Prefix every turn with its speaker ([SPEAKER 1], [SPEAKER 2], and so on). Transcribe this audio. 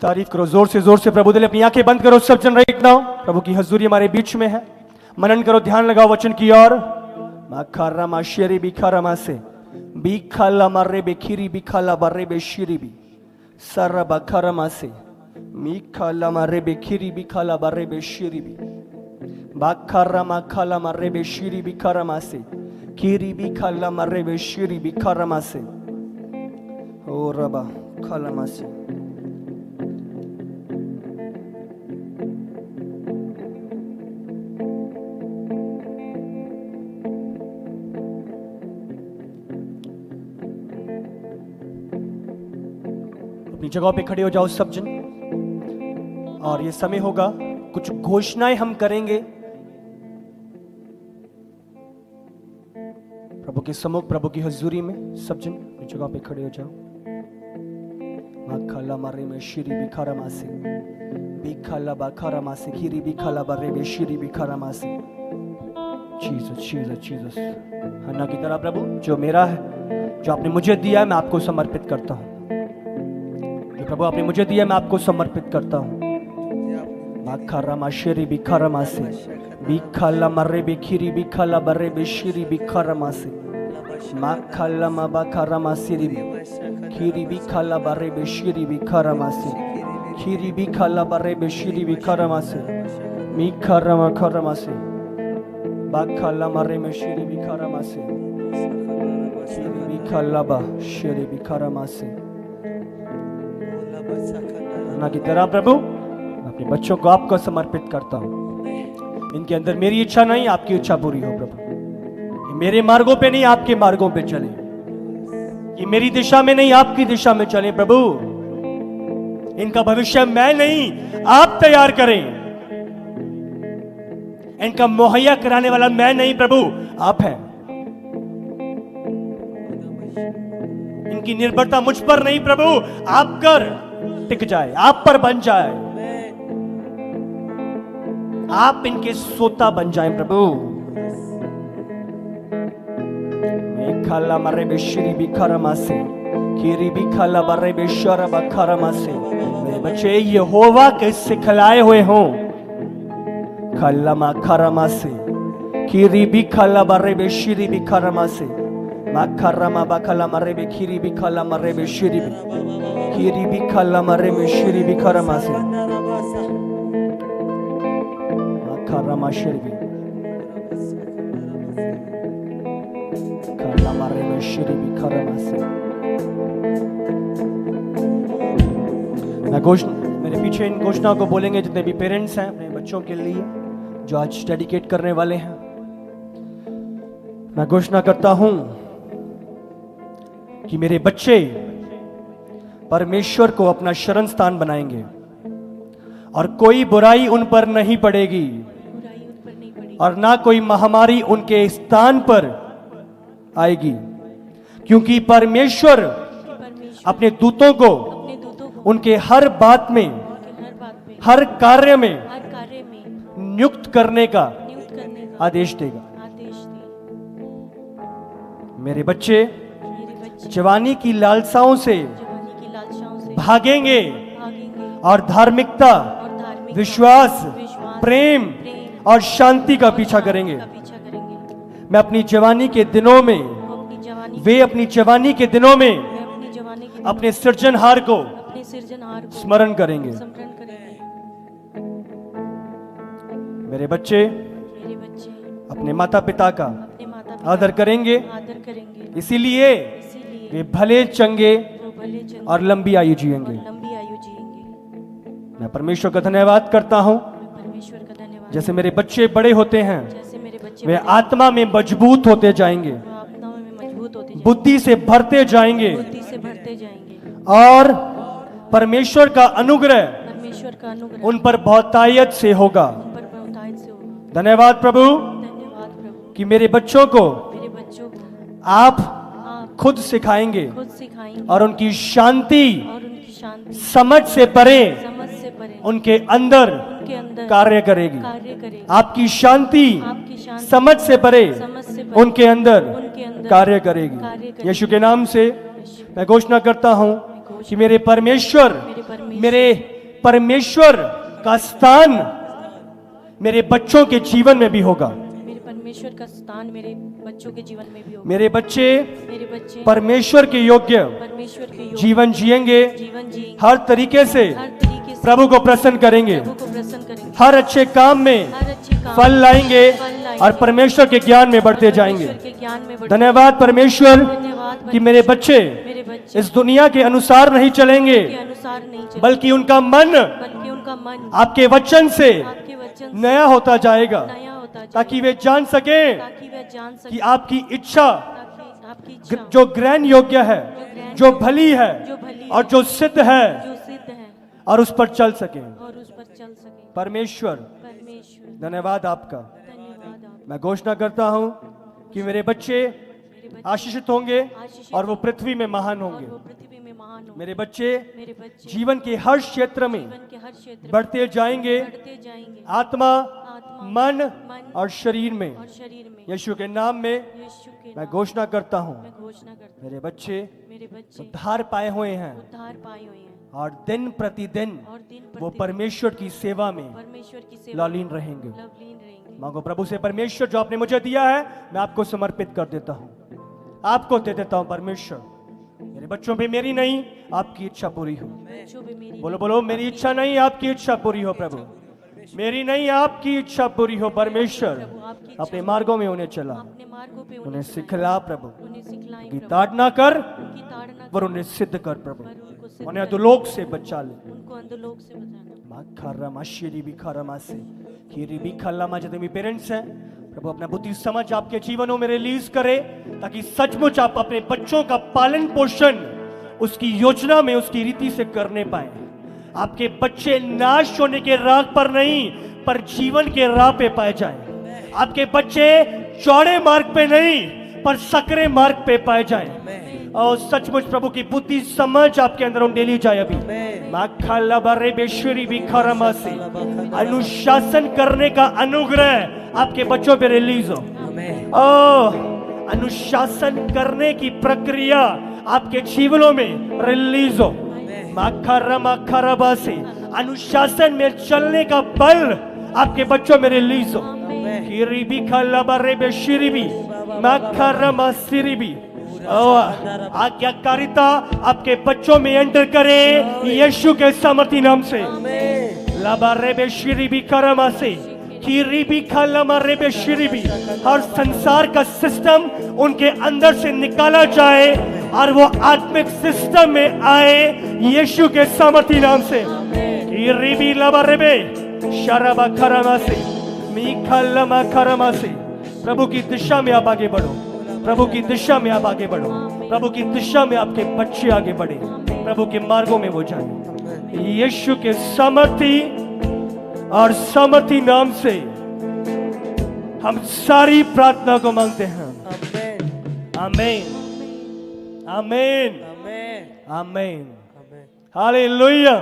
[SPEAKER 1] तारीफ करो जोर से प्रभु दिल। अपनी आंखें बंद करो सब जन राइट नाउ। प्रभु की हजूरी हमारे बीच में है। मनन करो, ध्यान लगाओ वचन की ओर। माखारा माशेरी बिखारा मासे बिखाला मारे बेखीरी बिखाला बारे बेशीरी बी सारा बखारा मासे मिखाला मारे बेखीरी बिखाला बारे बेशीरी बी बाखारा माखाला मारे बेशीरी बिखारा मासे खीरी बिखाला मारे बेशीरी बिखारा मासे ओ रबा खाला मासे। अपनी जगह पे खड़े हो जाओ सब जन। और ये समय होगा कुछ घोषणाएं हम करेंगे प्रभु के सम्मुख, प्रभु की हजूरी में। सब जन अपनी जगह पे खड़े हो जाओ। माखाला मारे में शिरी बिखारा मासे बिखाला बाखारा मासे खीरी बिखाला बारे में शिरी बिखारा मासे। जीसस हन्ना की तरह प्रभु जो मेरा है, जो आपने मुझे दिया है, मैं आपको समर्पित करता हूं। प्रभु आपने मुझे दिया, मैं आपको समर्पित करता हूँ। माखारा माशेरी बिखारा मासे बिखाला मर्रे बिखीरी बिखाला बर्रे बिशीरी बिखारा मासे माखाला माबाखारा मासेरी खीरी बिखाला बर्रे बिशीरी बिखारा मासे खीरी बिखाला बर्रे बिशीरी बिखारा मासे मिखारा माखारा मासे बाखाला मर्रे में शीरी बिखारा मासे खीरी बिखाला बा शेरी बिखारा मासे। की तरह प्रभु अपने बच्चों को आपको समर्पित करता हूं। इनके अंदर मेरी इच्छा नहीं, आपकी इच्छा पूरी हो प्रभु। ये मेरे मार्गों पे नहीं, आपके मार्गों पे चले। ये मेरी दिशा में नहीं, आपकी दिशा में चले प्रभु। इनका भविष्य मैं नहीं, आप तैयार करें। इनका मुहैया कराने वाला मैं नहीं प्रभु, आप हैं। इनकी निर्भरता मुझ पर नहीं प्रभु, आप कर टिक जाए, आप पर बन जाए। आप इनके सोता बन जाए प्रभु। खाला मरे बेशरी बिखारा मासे खीरी बिखाला बरे बेशरा बखारा मासे। मेरे बच्चे यहोवा के सिखलाए हुए हों। खाला माखारा मासे खीरी बिखाला बरे बेशरी बिखारा मासे माखारा मा बखाला मरे बे खीरी बिखाला मरे बेशरी खीरी बिखाला मरे में शिरी बिखारा मासे माखारा माशेरी खाला मरे में शिरी बिखारा मासे। मेरे पीछे इन घोषणाओं को बोलेंगे जितने भी पेरेंट्स हैं अपने बच्चों के लिए जो आज डेडिकेट करने वाले हैं। मैं घोषणा करता हूं कि मेरे बच्चे परमेश्वर को अपना शरण स्थान बनाएंगे और कोई बुराई उन पर नहीं पड़ेगी और ना कोई महामारी उनके स्थान पर आएगी, क्योंकि परमेश्वर अपने दूतों को उनके हर बात में, हर कार्य में नियुक्त करने का आदेश देगा। मेरे बच्चे जवानी की लालसाओं से भागेंगे और धार्मिकता, विश्वास, प्रेम और शांति का पीछा करेंगे। मैं अपनी जवानी के दिनों में, वे अपनी जवानी के दिनों में अपने सृजनहार को स्मरण करेंगे। मेरे बच्चे अपने माता पिता का आदर करेंगे, इसीलिए वे भले चंगे और लंबी आयु जिएंगे। मैं परमेश्वर का धन्यवाद करता हूं। जैसे मेरे बच्चे बड़े होते हैं वे आत्मा में मजबूत होते जाएंगे, बुद्धि से भरते जाएंगे और परमेश्वर का अनुग्रह उन पर बहुतायत से होगा। धन्यवाद प्रभु कि मेरे बच्चों को आप खुद सिखाएंगे और उनकी शांति समझ से परे उनके अंदर कार्य करेगी। आपकी शांति समझ से परे उनके अंदर कार्य करेगी। यीशु के नाम से मैं घोषणा करता हूं कि मेरे परमेश्वर मेरे परमेश्वर का स्थान मेरे बच्चों के जीवन में भी होगा।
[SPEAKER 2] मेरे परमेश्वर का स्थान मेरे बच्चों के जीवन में भी होगा।
[SPEAKER 1] मेरे बच्चे
[SPEAKER 2] मेरे बच्चे
[SPEAKER 1] परमेश्वर के योग्य
[SPEAKER 2] परमेश्वर के योग्य
[SPEAKER 1] जीवन जिएंगे,
[SPEAKER 2] जीवन जी
[SPEAKER 1] हर तरीके से
[SPEAKER 2] हर तरीके से
[SPEAKER 1] प्रभु को प्रसन्न करेंगे,
[SPEAKER 2] प्रभु को प्रसन्न करेंगे,
[SPEAKER 1] हर अच्छे काम में
[SPEAKER 2] हर अच्छे काम
[SPEAKER 1] फल लाएंगे
[SPEAKER 2] फल लाएंगे
[SPEAKER 1] और परमेश्वर के ज्ञान में बढ़ते
[SPEAKER 2] परमेश्वर
[SPEAKER 1] जाएंगे।
[SPEAKER 2] के ज्ञान में बढ़ते
[SPEAKER 1] धन्यवाद परमेश्वर
[SPEAKER 2] धन्यवाद
[SPEAKER 1] कि मेरे बच्चे
[SPEAKER 2] मेरे बच्चे
[SPEAKER 1] इस दुनिया के अनुसार नहीं चलेंगे,
[SPEAKER 2] के अनुसार नहीं चले,
[SPEAKER 1] बल्कि उनका मन
[SPEAKER 2] बल्कि उनका मन
[SPEAKER 1] आपके वचन से
[SPEAKER 2] आपके वचन से
[SPEAKER 1] नया होता जाएगा,
[SPEAKER 2] नया होता जाए,
[SPEAKER 1] ताकि वे जान सके
[SPEAKER 2] ताकि वे जान सके
[SPEAKER 1] कि आपकी इच्छा
[SPEAKER 2] ताकि आपकी इच्छा
[SPEAKER 1] जो ग्रहण योग्य है, जो भली है
[SPEAKER 2] जो भली
[SPEAKER 1] और जो सिद्ध है,
[SPEAKER 2] जो सिद्ध है
[SPEAKER 1] और उस पर चल सके।
[SPEAKER 2] और उस पर चल सके।
[SPEAKER 1] परमेश्वर
[SPEAKER 2] परमेश्वर
[SPEAKER 1] धन्यवाद आपका।
[SPEAKER 2] धन्यवाद आप
[SPEAKER 1] मैं घोषणा करता हूं कि मेरे बच्चे
[SPEAKER 2] मेरे बच्चे
[SPEAKER 1] आशीषित होंगे
[SPEAKER 2] आशीषित
[SPEAKER 1] और वो पृथ्वी में महान
[SPEAKER 2] और
[SPEAKER 1] होंगे।
[SPEAKER 2] वो पृथ्वी में महान हो।
[SPEAKER 1] मेरे बच्चे
[SPEAKER 2] मेरे बच्चे
[SPEAKER 1] जीवन के हर क्षेत्र में
[SPEAKER 2] जीवन के हर क्षेत्र में
[SPEAKER 1] बढ़ते जाएंगे,
[SPEAKER 2] बढ़ते जाएंगे,
[SPEAKER 1] आत्मा,
[SPEAKER 2] आत्मा
[SPEAKER 1] मन
[SPEAKER 2] मन
[SPEAKER 1] और शरीर में।
[SPEAKER 2] और शरीर में
[SPEAKER 1] यीशु के नाम में
[SPEAKER 2] यीशु के
[SPEAKER 1] मैं
[SPEAKER 2] नाम
[SPEAKER 1] घोषणा करता हूं,
[SPEAKER 2] में घोषणा करता
[SPEAKER 1] मेरे बच्चे
[SPEAKER 2] हूं, मेरे बच्चे
[SPEAKER 1] उद्धार पाए हुए हैं
[SPEAKER 2] उद्धार पाए हुए हैं
[SPEAKER 1] और दिन प्रतिदिन
[SPEAKER 2] और दिन
[SPEAKER 1] वो
[SPEAKER 2] प्रतिदिन
[SPEAKER 1] परमेश्वर की सेवा में
[SPEAKER 2] परमेश्वर की सेवा
[SPEAKER 1] लौलीन रहेंगे।
[SPEAKER 2] लवलीन रहेंगे।
[SPEAKER 1] मांगो प्रभु से, परमेश्वर जो आपने मुझे दिया है मैं आपको समर्पित कर देता हूं, आपको दे देता हूं। परमेश्वर मेरे बच्चों पे मेरी नहीं आपकी इच्छा पूरी हो।
[SPEAKER 2] बच्चों पे मेरी
[SPEAKER 1] बोलो बोलो, मेरी इच्छा नहीं आपकी इच्छा पूरी हो। प्रभु मेरी नहीं आपकी इच्छा पूरी हो। परमेश्वर
[SPEAKER 2] प्रभु आपकी इच्छा
[SPEAKER 1] अपने मार्गों में उन्हें चला,
[SPEAKER 2] अपने मार्गों पे
[SPEAKER 1] उन्हें
[SPEAKER 2] उन्हें
[SPEAKER 1] सिखला प्रभु,
[SPEAKER 2] उन्हें सिखलाएं
[SPEAKER 1] की
[SPEAKER 2] प्रभु,
[SPEAKER 1] ताड़ना कर
[SPEAKER 2] उनकी ताड़ना
[SPEAKER 1] पर उन्हें सिद्ध कर प्रभु,
[SPEAKER 2] पर उनको सिद्ध
[SPEAKER 1] उन्हें
[SPEAKER 2] कर,
[SPEAKER 1] अधोलोक से बचा ले।
[SPEAKER 2] उनको अंधलोक से बचाना।
[SPEAKER 1] जितने भी पेरेंट्स हैं प्रभु, अपना बुद्धि समझ आपके जीवनों में रिलीज करे, ताकि सचमुच आप अपने बच्चों का पालन पोषण उसकी योजना में, उसकी रीति से करने पाए। आपके बच्चे नाश होने के राह पर नहीं, पर जीवन के राह पे पाए जाएं। आपके बच्चे चौड़े मार्ग पे नहीं, पर सकरे मार्ग पे पाए जाएं। और सचमुच प्रभु की बुद्धि समझ आपके अंदर उंडेली जाए। अभी से अनुशासन करने का अनुग्रह आपके बच्चों पे रिलीज हो। अनुशासन करने की प्रक्रिया आपके जीवनों में रिलीज हो। से अनुशासन में चलने का बल आपके बच्चों में रिलीज हो। आज्ञाकारिता आपके बच्चों में एंटर करे यीशु के सामर्थी नाम से। हर संसार का सिस्टम उनके अंदर से निकाला जाए और वो आत्मिक सिस्टम में आए यीशु के सामर्थी नाम से। प्रभु की दिशा में आप आगे बढ़ो, प्रभु की दिशा में आप आगे बढ़ो, प्रभु की दिशा में आपके बच्चे आगे बढ़े, प्रभु के मार्गों में वो जाए। यीशु के सामर्थी और सामर्थी नाम से हम सारी प्रार्थना को मांगते हैं। आमीन, आमीन, आमीन, आमीन, हालेलुया।